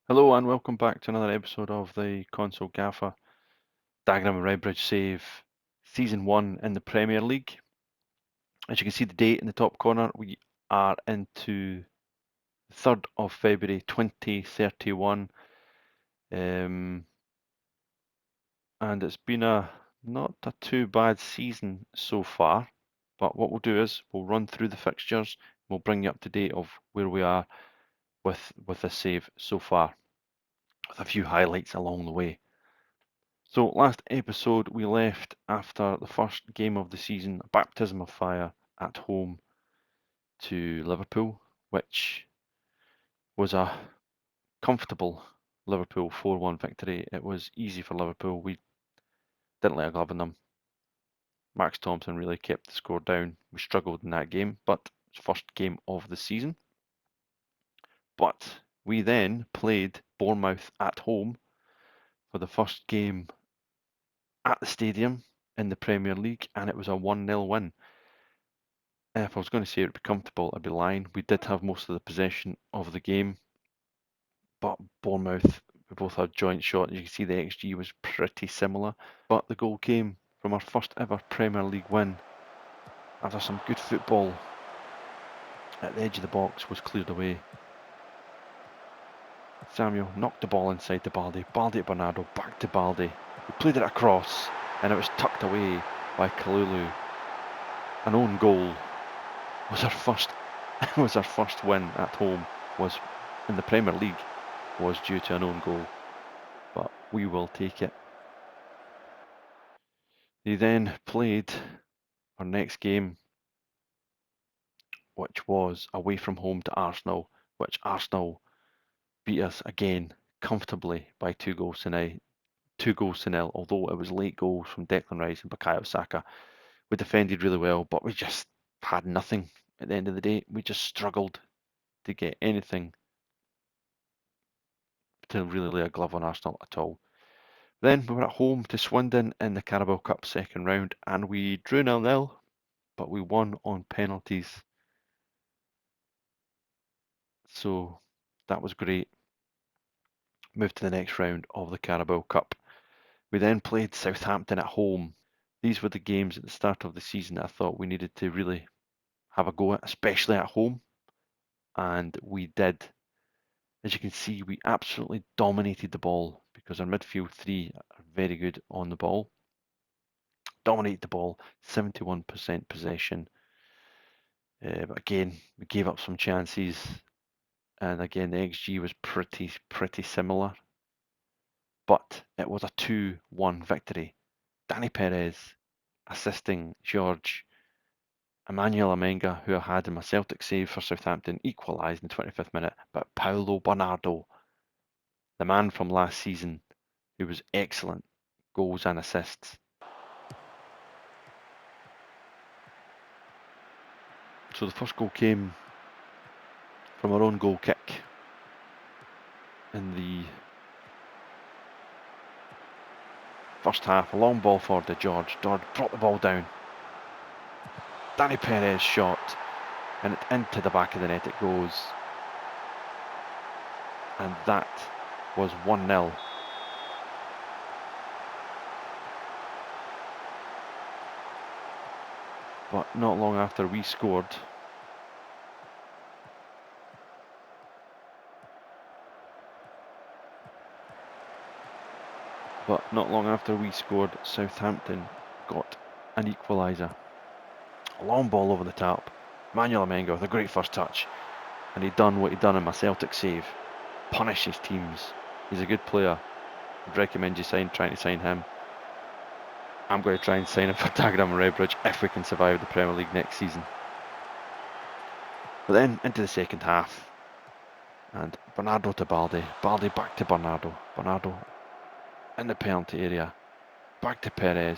Hello and welcome back to another episode of the Console Gaffer Dagenham Redbridge save Season 1 in the Premier League. As you can see the date in the top corner, we are into the 3rd of February 2031. And it's been not a too bad season so far, but what we'll do is we'll run through the fixtures, we'll bring you up to date of where we are with the save so far, with a few highlights along the way. So last episode we left after the first game of the season, a baptism of fire at home to Liverpool, which was a comfortable Liverpool 4-1 victory. It was easy for Liverpool. We didn't let a glove in them. Max Thompson really kept the score down. We struggled in that game, but it's first game of the season. But we then played Bournemouth at home for the first game at the stadium in the Premier League, and it was a 1-0 win. If I was going to say it would be comfortable, I'd be lying. We did have most of the possession of the game, but Bournemouth, we both had joint shot. You can see the XG was pretty similar, but the goal came from our first ever Premier League win. After some good football at the edge of the box was cleared away. Samuel knocked the ball inside to Baldi. Baldi to Bernardo, back to Baldi. We played it across, and it was tucked away by Kalulu. An own goal was our first win at home, was in the Premier League, was due to an own goal, but we will take it. They then played our next game, which was away from home to Arsenal, which Arsenal beat us again comfortably by 2-0, although it was late goals from Declan Rice and Bukayo Saka. We defended really well, but we just had nothing at the end of the day. We just struggled to get anything to really lay a glove on Arsenal at all. Then we were at home to Swindon in the Carabao Cup second round, and we drew 0-0, but we won on penalties. So that was great. Moved to the next round of the Carabao Cup. We then played Southampton at home. These were the games at the start of the season that I thought we needed to really have a go at, especially at home, and we did. As you can see, we absolutely dominated the ball because our midfield three are very good on the ball. Dominated the ball, 71% possession. But again, we gave up some chances, and again the XG was pretty similar. But it was a 2-1 victory. Danny Perez assisting George. Emmanuel Amenga, who I had in my Celtic save for Southampton, equalised in the 25th minute. But Paulo Bernardo, the man from last season, who was excellent, goals and assists. So the first goal came from our own goal kick in the first half. A long ball forward to George. George brought the ball down. Danny Perez shot, and it into the back of the net it goes. And that was 1-0. But not long after we scored, Southampton got an equaliser. A long ball over the top. Emmanuel Amenga with a great first touch, and he'd done what he'd done in my Celtic save. Punish his teams. He's a good player. I'd recommend you trying to sign him. I'm going to try and sign him for Dagenham Redbridge if we can survive the Premier League next season. But then into the second half, and Bernardo to Baldi. Baldi back to Bernardo. Bernardo in the penalty area. Back to Perez.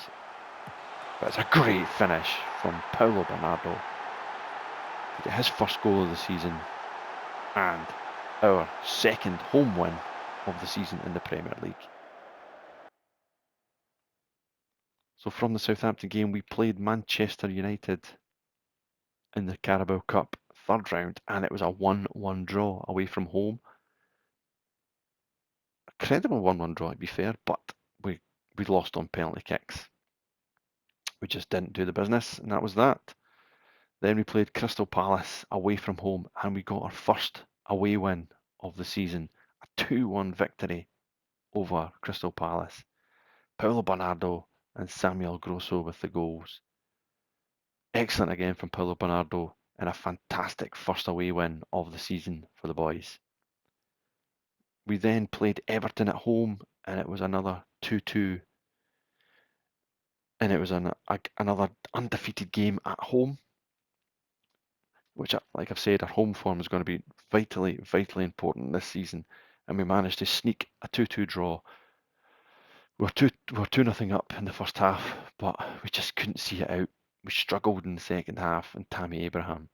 But it's a great finish from Paulo Bernardo to get his first goal of the season and our second home win of the season in the Premier League. So from the Southampton game, we played Manchester United in the Carabao Cup third round, and it was a 1-1 draw away from home. incredible 1-1 draw, to be fair, but we lost on penalty kicks. We just didn't do the business, and that was that. Then we played Crystal Palace away from home, and we got our first away win of the season, a 2-1 victory over Crystal Palace. Paulo Bernardo and Samuel Grosso with the goals. Excellent again from Paulo Bernardo, and a fantastic first away win of the season for the boys. We then played Everton at home, and it was another 2-2, and it was another undefeated game at home, which, like I've said, our home form is going to be vitally important this season, and we managed to sneak a 2-2 draw. We're 2-0 up in the first half, but we just couldn't see it out. We struggled in the second half, and Tammy Abraham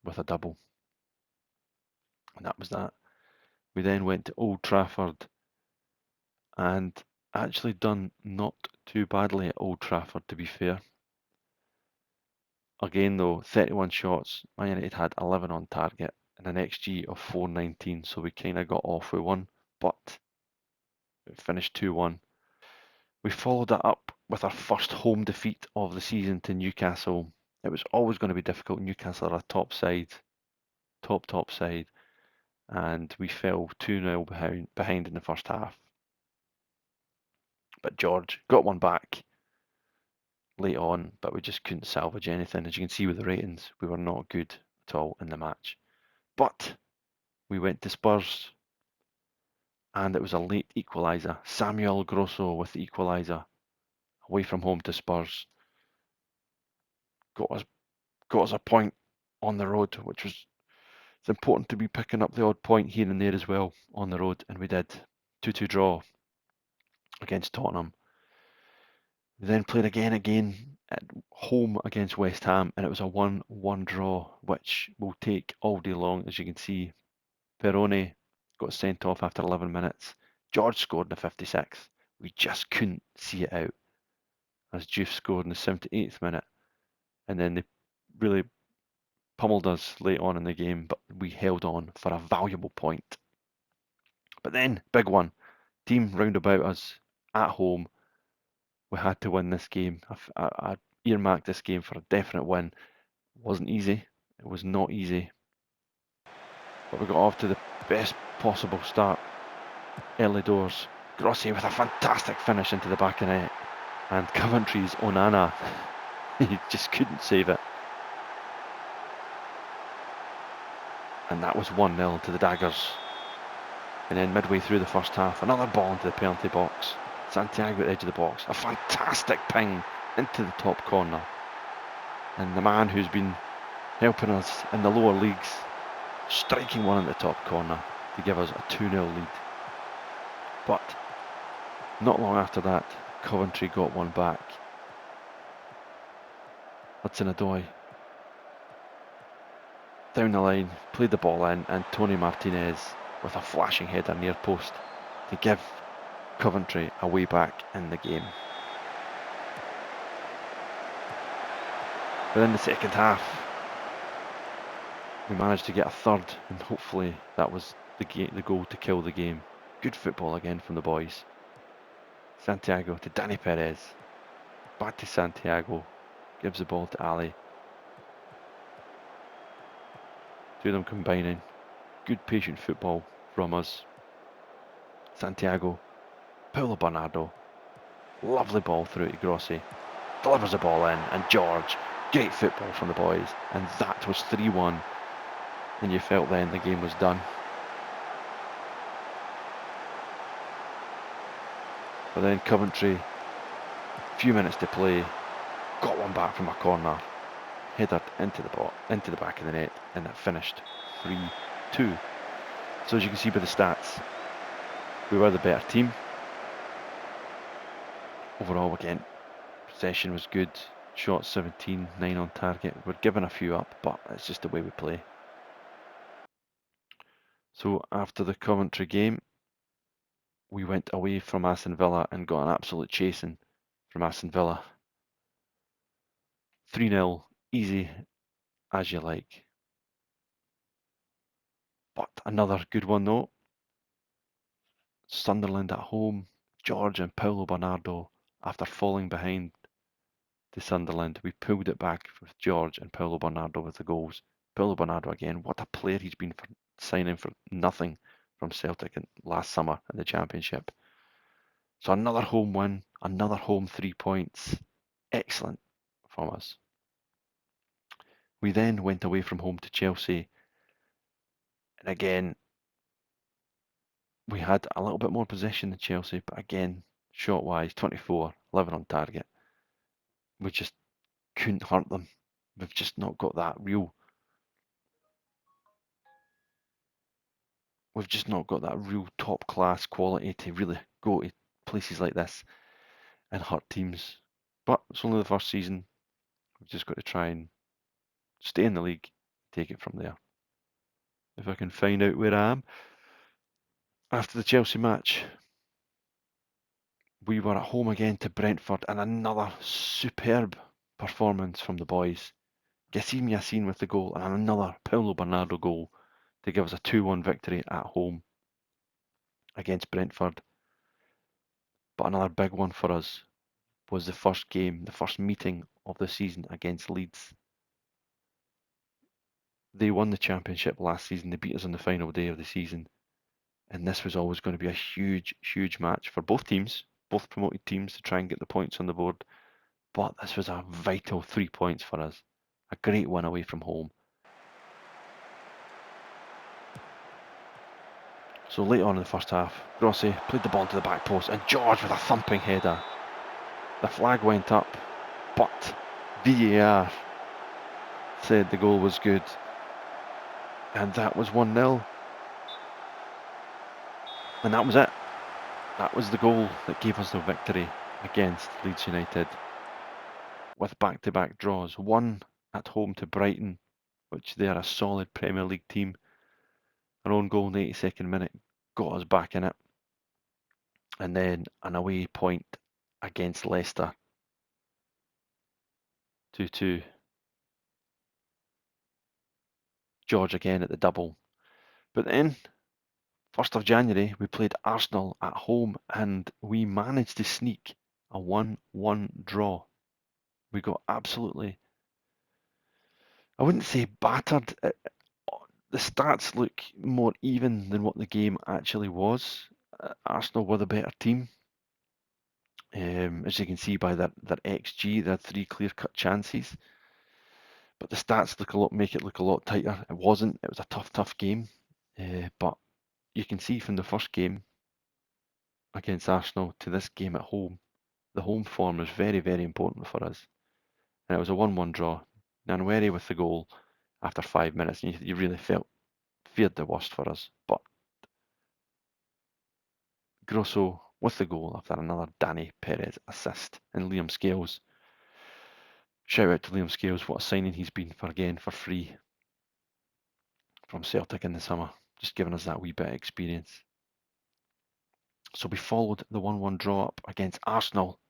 with a double. And that was that. We then went to Old Trafford and actually done not too badly at Old Trafford, to be fair. Again though, 31 shots, Man United had 11 on target and an XG of 419, so we kind of got off with one, but it finished 2-1. We followed that up with our first home defeat of the season to Newcastle. It was always going to be difficult. Newcastle are a top side, top side, and we fell 2-0 behind in the first half. But George got one back late on, but we just couldn't salvage anything. As you can see with the ratings, we were not good at all in the match. But we went to Spurs, and it was a late equaliser. Samuel Grosso with the equaliser away from home to Spurs. Got us a point on the road, which was, it's important to be picking up the odd point here and there as well on the road, and we did. 2-2 draw against Tottenham. We then played again at home against West Ham, and it was a 1-1 draw, which will take all day long. As you can see, Perrone got sent off after 11 minutes. George scored in the 56th. We just couldn't see it out, as Juve scored in the 78th minute, and then they really pummeled us late on in the game, but we held on for a valuable point. But then, big one, team round about us at home. We had to win this game. I earmarked this game for a definite win. It wasn't easy. It was not easy. But we got off to the best possible start early doors. Grossi with a fantastic finish into the back of the net. And Coventry's Onana, he just couldn't save it. And that was 1-0 to the Daggers. And then midway through the first half, another ball into the penalty box. Santiago at the edge of the box. A fantastic ping into the top corner. And the man who's been helping us in the lower leagues, striking one in the top corner to give us a 2-0 lead. But not long after that, Coventry got one back. Hudson-Odoi down the line, played the ball in, and Tony Martinez with a flashing header near post to give Coventry a way back in the game. But in the second half, we managed to get a third, and hopefully that was the goal to kill the game. Good football again from the boys. Santiago to Danny Perez. Back to Santiago. Gives the ball to Ali. Two of them combining. Good patient football from us. Santiago. Paulo Bernardo. Lovely ball through to Grossi. Delivers the ball in, and George. Great football from the boys. And that was 3-1. And you felt then the game was done. But then Coventry, a few minutes to play, got one back from a corner, headed into the back of the net, and it finished 3-2. So as you can see by the stats, we were the better team. Overall, again, possession was good, shots 17, 9 on target. We're giving a few up, but it's just the way we play. So after the Coventry game, we went away from Aston Villa and got an absolute chasing from Aston Villa. 3-0, easy as you like. But another good one though. Sunderland at home. George and Paulo Bernardo, after falling behind to Sunderland, we pulled it back with George and Paulo Bernardo with the goals. Paulo Bernardo again, what a player he's been for signing for nothing from Celtic last summer in the Championship. So another home win, another home 3 points. Excellent from us. We then went away from home to Chelsea. And again, we had a little bit more possession than Chelsea, but again, shot-wise, 24, 11 on target. We just couldn't hurt them. We've just not got that real... We've just not got that real top-class quality to really go to places like this and hurt teams. But it's only the first season. We've just got to try and stay in the league, take it from there. If I can find out where I am. After the Chelsea match, we were at home again to Brentford, and another superb performance from the boys. Yassim Yassin with the goal, and another Paulo Bernardo goal to give us a 2-1 victory at home against Brentford. But another big one for us was the first game, the first meeting of the season against Leeds. They won the Championship last season. They beat us on the final day of the season. And this was always going to be a huge, huge match for both teams, both promoted teams, to try and get the points on the board. But this was a vital 3 points for us. A great win away from home. So late on in the first half, Grossi played the ball to the back post, and George with a thumping header. The flag went up, but VAR said the goal was good. And that was 1-0. And that was it. That was the goal that gave us the victory against Leeds United. With back-to-back draws. One at home to Brighton, which they are a solid Premier League team. An own goal in the 82nd minute got us back in it. And then an away point against Leicester. 2-2. George again at the double. But then, 1st of January, we played Arsenal at home and we managed to sneak a 1-1 draw. We got absolutely, I wouldn't say battered. The stats look more even than what the game actually was. Arsenal were the better team. As you can see by their XG, they had 3 clear-cut chances. But the stats make it look a lot tighter. It wasn't. It was a tough game. But you can see from the first game against Arsenal to this game at home, the home form was very, very important for us. And it was a 1-1 draw. Nwaneri with the goal after 5 minutes. And you really feared the worst for us. But Grosso with the goal after another Danny Perez assist. And Liam Scales. Shout out to Liam Scales. What a signing he's been for free from Celtic in the summer. Just giving us that wee bit of experience. So we followed the 1-1 draw up against Arsenal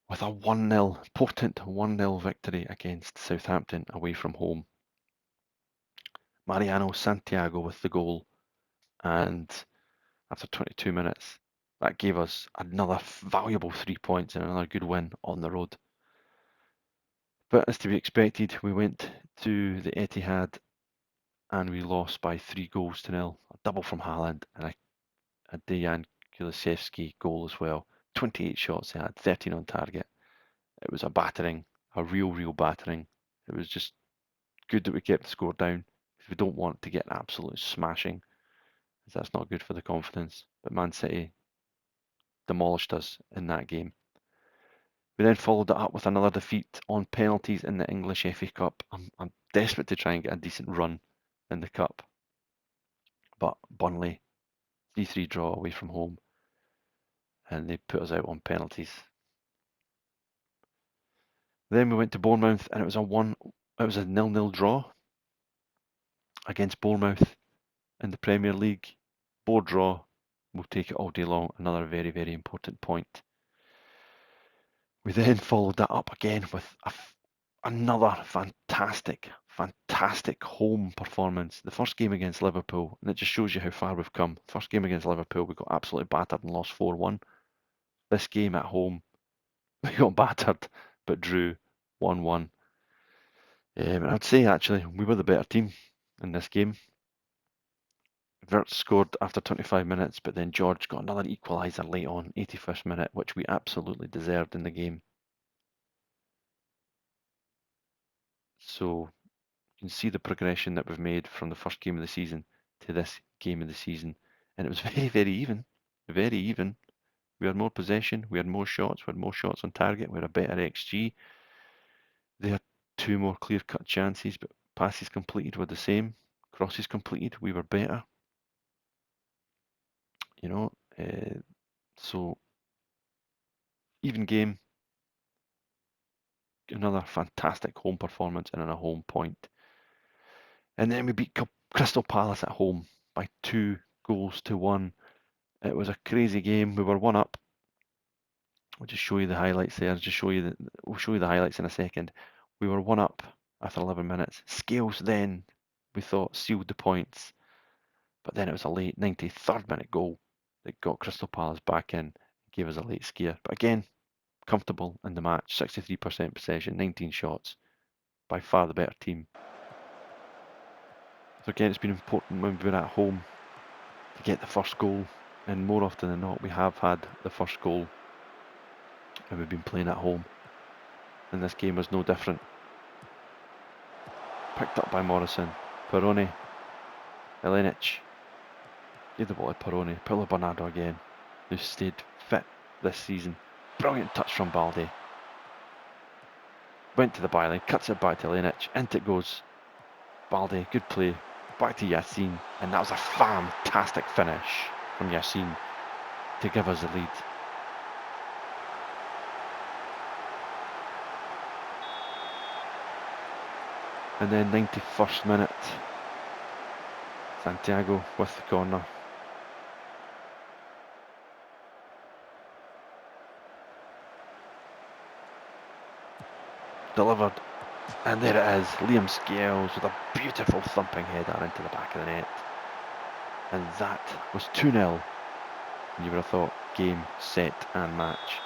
with a 1-0, potent 1-0 victory against Southampton away from home. Mariano Santiago with the goal, and after 22 minutes, that gave us another valuable 3 points and another good win on the road. But as to be expected, we went to the Etihad and we lost by 3-0. A double from Haaland and a Dejan Kulusevski goal as well. 28 shots they had, 13 on target. It was a battering, a real battering. It was just good that we kept the score down, because we don't want to get an absolute smashing, because that's not good for the confidence. But Man City demolished us in that game. We then followed it up with another defeat on penalties in the English FA Cup. I'm desperate to try and get a decent run in the Cup. But Burnley, 3-3 draw away from home, and they put us out on penalties. Then we went to Bournemouth, and it was a 0-0 draw against Bournemouth in the Premier League. Board draw, we'll take it all day long. Another very, very important point. We then followed that up again with another fantastic fantastic home performance. The first game against Liverpool, and it just shows you how far we've come. First game against Liverpool, we got absolutely battered and lost 4-1. This game at home, we got battered but drew 1-1. And I'd say actually we were the better team in this game. Wirtz scored after 25 minutes, but then George got another equaliser late on, 81st minute, which we absolutely deserved in the game. So you can see the progression that we've made from the first game of the season to this game of the season. And it was very, very even. Very even. We had more possession, we had more shots, we had more shots on target, we had a better XG. They had 2 more clear-cut chances, but passes completed were the same. Crosses completed, we were better. You know, so even game. Another fantastic home performance and a home point. And then we beat Crystal Palace at home by 2-1. It was a crazy game. We were 1 up. We'll just show you the highlights there. We'll show you the highlights in a second. We were 1 up after 11 minutes. Scales then, we thought, sealed the points. But then it was a late 93rd minute goal that got Crystal Palace back in, gave us a late scare. But again, comfortable in the match. 63% possession, 19 shots. By far the better team. So again, it's been important when we've been at home to get the first goal. And more often than not, we have had the first goal when we've been playing at home. And this game was no different. Picked up by Morrison. Peroni. Elenic. Gave the ball to Peroni. Paulo Bernardo again, who stayed fit this season. Brilliant touch from Balde. Went to the byline, cuts it back to Elenic. Into it goes. Balde, good play. Back to Yassin. And that was a fantastic finish from Yassin to give us the lead. And then 91st minute, Santiago with the corner. Delivered. And there it is, Liam Scales with a beautiful thumping header into the back of the net. And that was 2-0. And you would have thought game, set and match.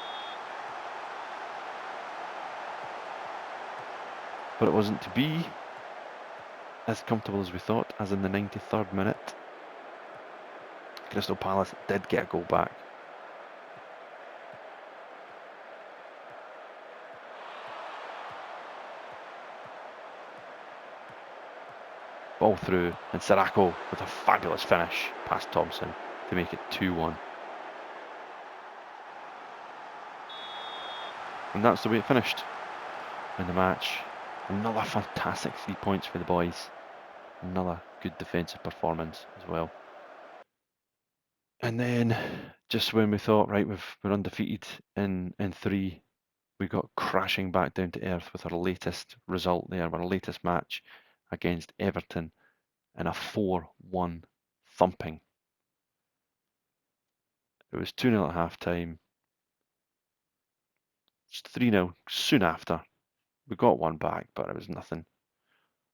But it wasn't to be. As comfortable as we thought, as in the 93rd minute. Crystal Palace did get a goal back. Ball through, and Sirako with a fabulous finish past Thompson to make it 2-1. And that's the way it finished in the match. Another fantastic 3 points for the boys. Another good defensive performance as well. And then, just when we thought, right, we're undefeated in 3, we got crashing back down to earth with our latest result there, our latest match against Everton in a 4-1 thumping. It was 2-0 at half time. It's 3-0 soon after. We got one back, but it was nothing.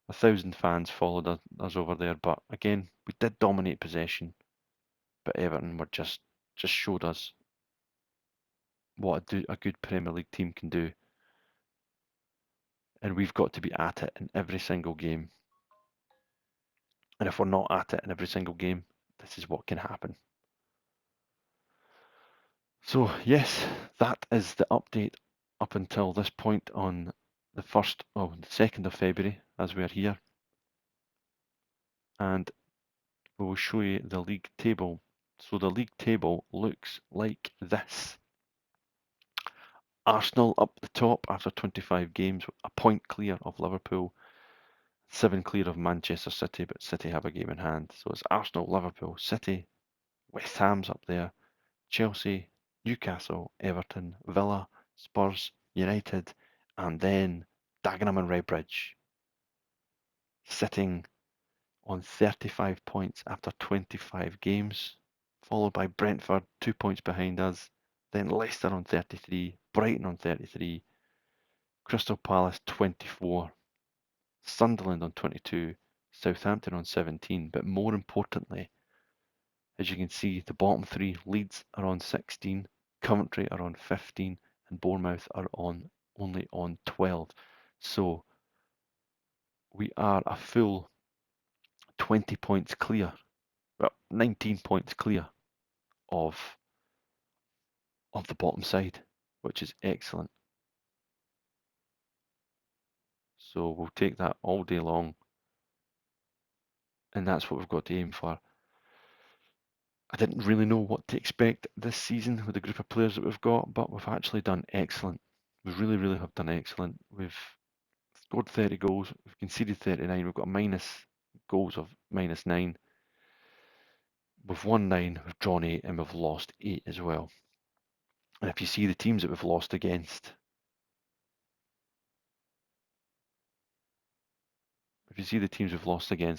1,000 fans followed us over there, but again, we did dominate possession. But Everton were just showed us what a good Premier League team can do. And we've got to be at it in every single game. And if we're not at it in every single game, this is what can happen. So yes, that is the update up until this point on the 2nd of February as we are here. And we will show you the league table. So the league table looks like this. Arsenal up the top after 25 games, a point clear of Liverpool, 7 clear of Manchester City, but City have a game in hand. So it's Arsenal, Liverpool, City, West Ham's up there, Chelsea, Newcastle, Everton, Villa, Spurs, United, and then Dagenham and Redbridge, sitting on 35 points after 25 games, followed by Brentford, 2 points behind us, then Leicester on 33, Brighton on 33, Crystal Palace 24, Sunderland on 22, Southampton on 17, but more importantly, as you can see, the bottom three, Leeds are on 16, Coventry are on 15, and Bournemouth are only on 12. So we are a full 20 points clear, well, 19 points clear of the bottom side, which is excellent. So we'll take that all day long, and that's what we've got to aim for. I didn't really know what to expect this season with the group of players that we've got, but we've actually done excellent. We really, really have done excellent. We've scored 30 goals, we've conceded 39, we've got minus goals of -9. We've won 9, we've drawn 8, and we've lost 8 as well. And if you see the teams that we've lost against,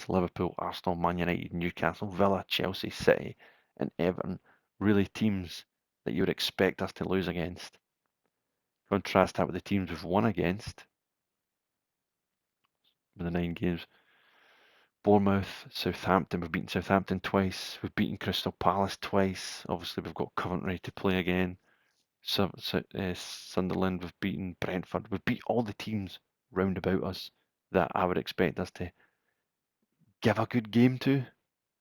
Liverpool, Arsenal, Man United, Newcastle, Villa, Chelsea, City, and Everton, really teams that you would expect us to lose against. Contrast that with the teams we've won against, with the 9 games. Bournemouth, Southampton, we've beaten Southampton twice, we've beaten Crystal Palace twice, obviously we've got Coventry to play again, Sunderland, we've beaten Brentford, we've beat all the teams round about us that I would expect us to give a good game to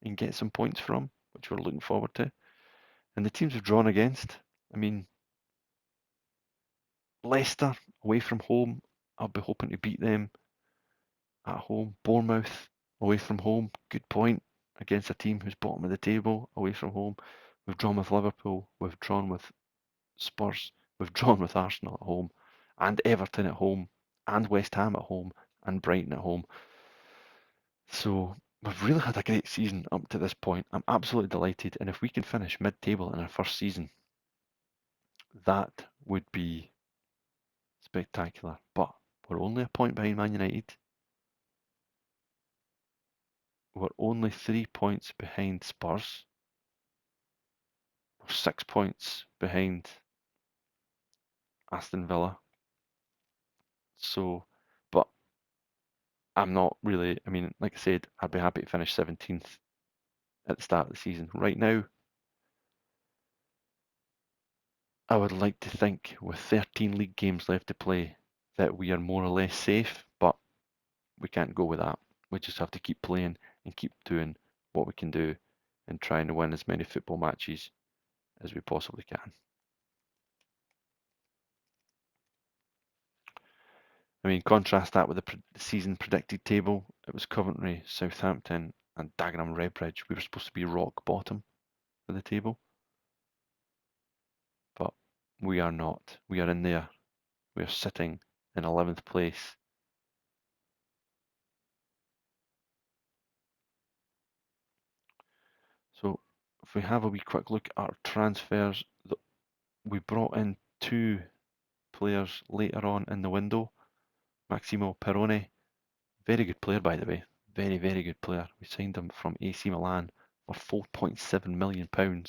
and get some points from, which we're looking forward to. And the teams we've drawn against, I mean, Leicester away from home, I'll be hoping to beat them at home. Bournemouth away from home, good point against a team who's bottom of the table away from home. We've drawn with Liverpool, we've drawn with Spurs, we've drawn with Arsenal at home, and Everton at home, and West Ham at home, and Brighton at home. So we've really had a great season up to this point. I'm absolutely delighted, and if we can finish mid-table in our first season, that would be spectacular. But we're only a point behind Man United. We're only 3 points behind Spurs. We're 6 points behind Aston Villa. So, but I'm not really, I mean, like I said, I'd be happy to finish 17th at the start of the season. Right now, I would like to think with 13 league games left to play that we are more or less safe, but we can't go with that. We just have to keep playing and keep doing what we can do and trying to win as many football matches as we possibly can. I mean, contrast that with the season predicted table. It was Coventry, Southampton, and Dagenham Redbridge. We were supposed to be rock bottom of the table, but we are not. We are in there. We are sitting in 11th place. So if we have a wee quick look at our transfers, we brought in 2 players later on in the window. Maximo Perrone, very good player by the way, very, very good player. We signed him from AC Milan for £4.7 million. And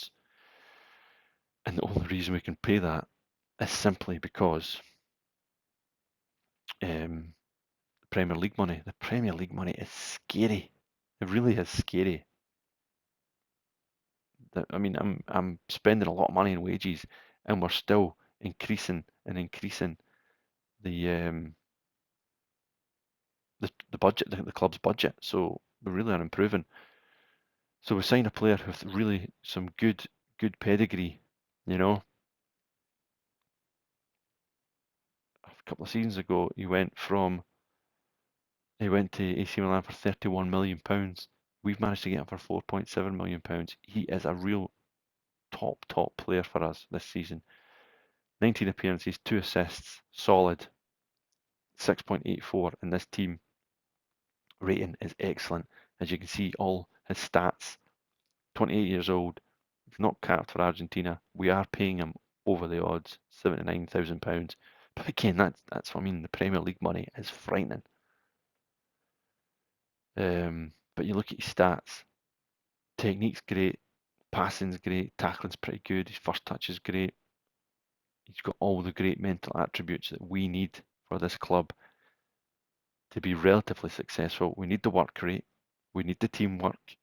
the only reason we can pay that is simply because the Premier League money. The Premier League money is scary. It really is scary. I mean, I'm spending a lot of money in wages, and we're still increasing and increasing the budget, the club's budget. So we really are improving. So we signed a player with really some good pedigree, you know. A couple of seasons ago, he went to AC Milan for £31 million. We've managed to get him for £4.7 million. He is a real top player for us this season. 19 appearances, 2 assists, solid, 6.84, and this team rating is excellent. As you can see, all his stats, 28 years old, he's not capped for Argentina. We are paying him over the odds, £79,000. But again, that's what I mean, the Premier League money is frightening. But you look at his stats, technique's great, passing's great, tackling's pretty good, his first touch is great. He's got all the great mental attributes that we need for this club to be relatively successful, we need the work rate, we need the teamwork,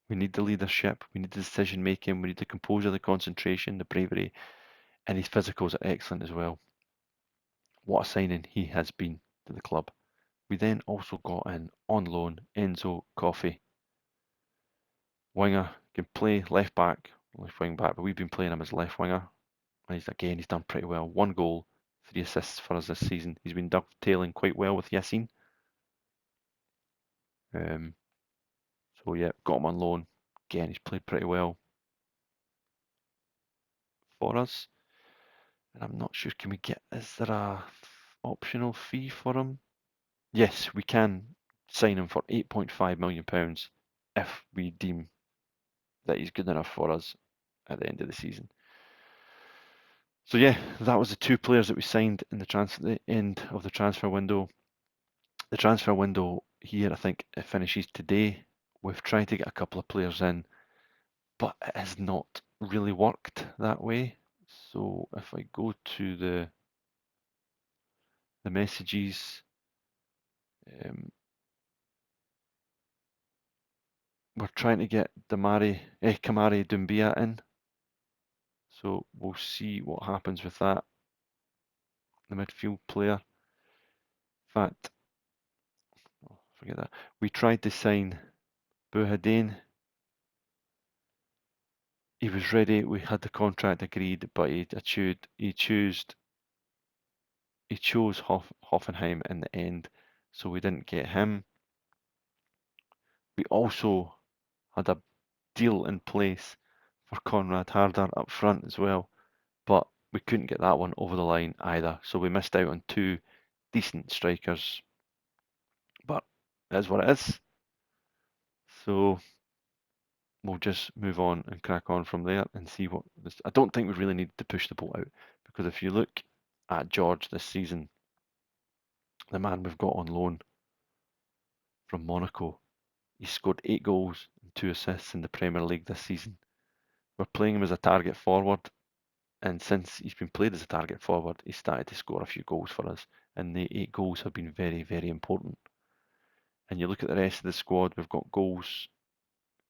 we need the leadership, we need the decision making, we need the composure, the concentration, the bravery, and his physicals are excellent as well. What a signing he has been to the club. We then also got in on loan Enzo Coffey. Winger, can play left back, left wing back, but we've been playing him as left winger. And he's done pretty well. 1 goal, 3 assists for us this season. He's been dovetailing quite well with Yassin. So yeah, got him on loan. Again, he's played pretty well for us. And I'm not sure, is there a optional fee for him? Yes, we can sign him for £8.5 million if we deem that he's good enough for us at the end of the season. So yeah, that was the 2 players that we signed in the end of the transfer window. The transfer window here, I think it finishes today. We've tried to get a couple of players in, but it has not really worked that way. So if I go to the messages, we're trying to get Kamari Doumbia in. So we'll see what happens with that. The midfield player. In fact, forget that. We tried to sign Buhadane. He was ready. We had the contract agreed, but he chose Hoffenheim in the end, so we didn't get him. We also had a deal in place for Conrad Harder up front as well, but we couldn't get that one over the line either, so we missed out on 2 decent strikers. But it is what it is. So we'll just move on and crack on from there and see what this. I don't think we really need to push the boat out, because if you look at George this season, the man we've got on loan from Monaco, he scored 8 goals and 2 assists in the Premier League this season. We're playing him as a target forward, and since he's been played as a target forward, he started to score a few goals for us, and the 8 goals have been very, very important. And you look at the rest of the squad, we've got goals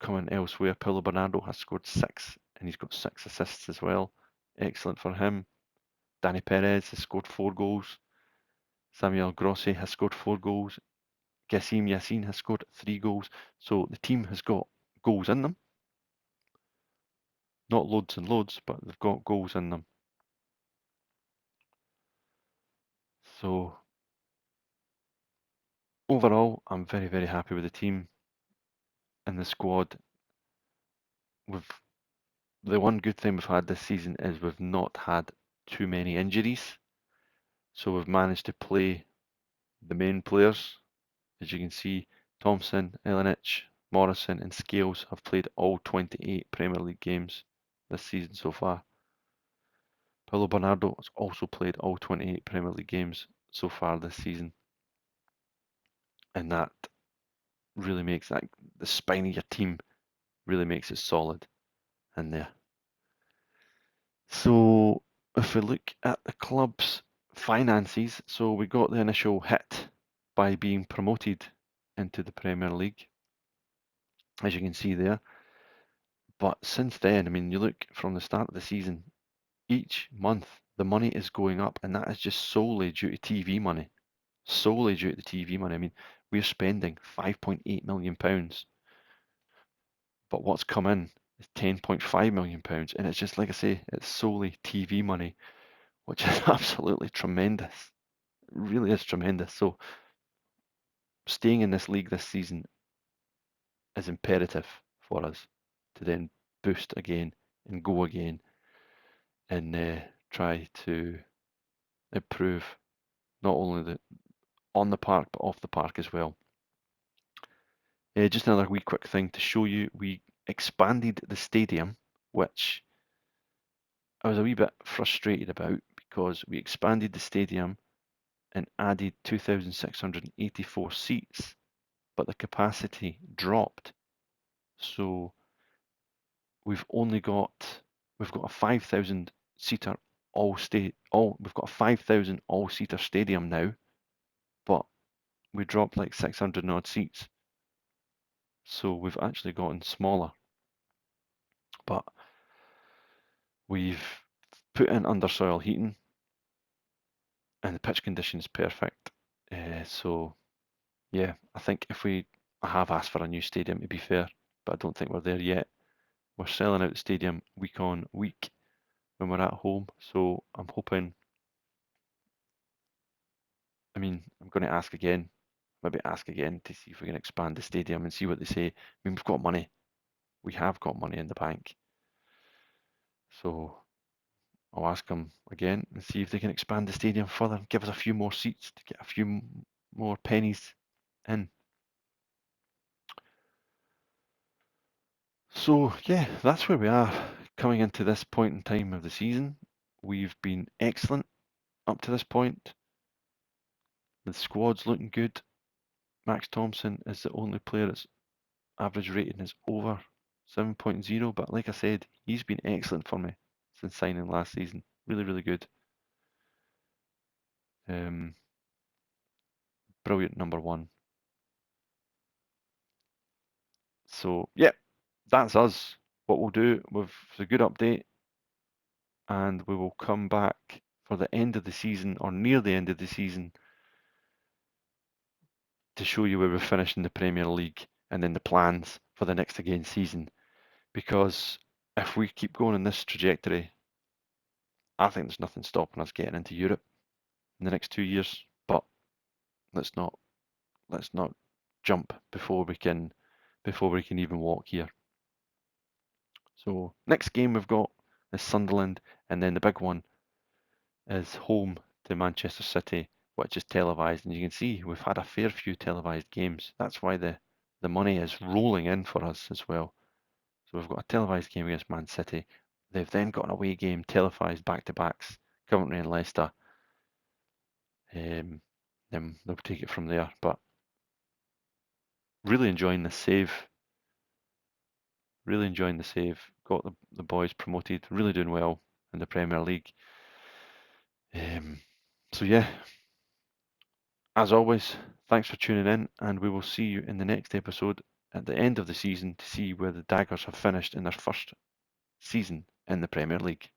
coming elsewhere. Paulo Bernardo has scored 6, and he's got 6 assists as well. Excellent for him. Danny Perez has scored 4 goals. Samuel Grossi has scored 4 goals. Gassim Yassin has scored 3 goals. So the team has got goals in them. Not loads and loads, but they've got goals in them. So overall, I'm very, very happy with the team and the squad. The one good thing we've had this season is we've not had too many injuries. So we've managed to play the main players. As you can see, Thompson, Elenic, Morrison and Scales have played all 28 Premier League games this season so far. Paulo Bernardo has also played all 28 Premier League games so far this season. And that really makes that the spine of your team really makes it solid in there. So if we look at the club's finances, so we got the initial hit by being promoted into the Premier League, as you can see there. But since then, I mean, you look from the start of the season, each month the money is going up, and that is just solely due to TV money. Solely due to the TV money. I mean, we're spending £5.8 million, but what's come in is £10.5 million, and it's just like I say, it's solely TV money, which is absolutely tremendous. It really is tremendous. So staying in this league this season is imperative for us to then boost again and go again and try to improve not only on the park but off the park as well. Just another wee quick thing to show you, we expanded the stadium, which I was a wee bit frustrated about because we expanded the stadium and added 2,684 seats, but the capacity dropped. So we've got a 5,000 seater we've got a 5,000 all seater stadium now, but we dropped like 600 and odd seats. So we've actually gotten smaller. But we've put in undersoil heating and the pitch condition is perfect. So yeah, I think I have asked for a new stadium to be fair, but I don't think we're there yet. We're selling out the stadium week on week when we're at home, so I'm hoping. I'm going to maybe ask again to see if we can expand the stadium and see what they say. We've got money. We have got money in the bank. So I'll ask them again and see if they can expand the stadium further, give us a few more seats to get a few more pennies in. So yeah, that's where we are coming into this point in time of the season. We've been excellent up to this point. The squad's looking good. Max Thompson is the only player that's average rating is over 7.0, but like I said, he's been excellent for me since signing last season. Really, really good. Brilliant number one. So yeah, that's us. What we'll do with a good update, and we will come back for the end of the season or near the end of the season to show you where we finish in the Premier League and then the plans for the next again season. Because if we keep going in this trajectory, I think there's nothing stopping us getting into Europe in the next 2 years. But let's not jump before we can even walk here. So next game we've got is Sunderland, and then the big one is home to Manchester City, which is televised. And you can see we've had a fair few televised games. That's why the money is rolling in for us as well. So we've got a televised game against Man City. They've then got an away game televised back-to-backs, Coventry and Leicester. Then they'll take it from there. But really enjoying the save. Really enjoying the save. Got the boys promoted. Really doing well in the Premier League. So yeah, as always, thanks for tuning in, and we will see you in the next episode at the end of the season to see where the Daggers have finished in their first season in the Premier League.